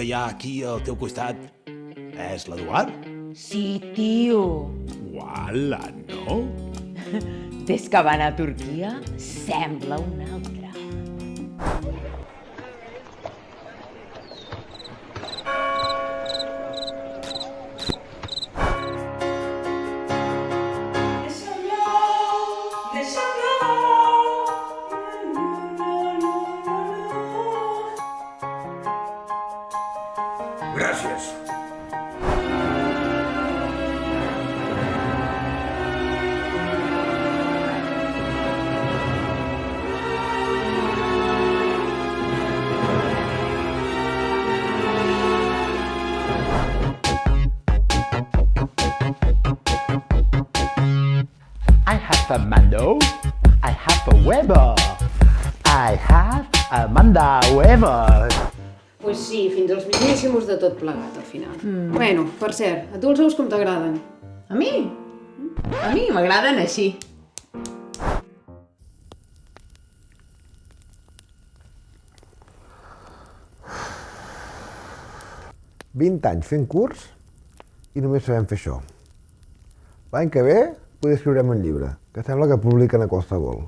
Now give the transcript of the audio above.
que hi ha aquí al teu costat és l'Eduard? Sí, tio. Uala, no? Des que va anar a Turquia, sembla un altre. Gràcies. I have a Mando. I have a Weber. I have Amanda Weber. Pues sí, fins als mismíssimos de tot plegat, al final. Bueno, per cert, a tu els ous com t'agraden? A mi? A mi m'agraden així. «20 anys fent curs i només sabem fer això. L'any que ve poder escriurem un llibre, que sembla que publiquen a qualsevol.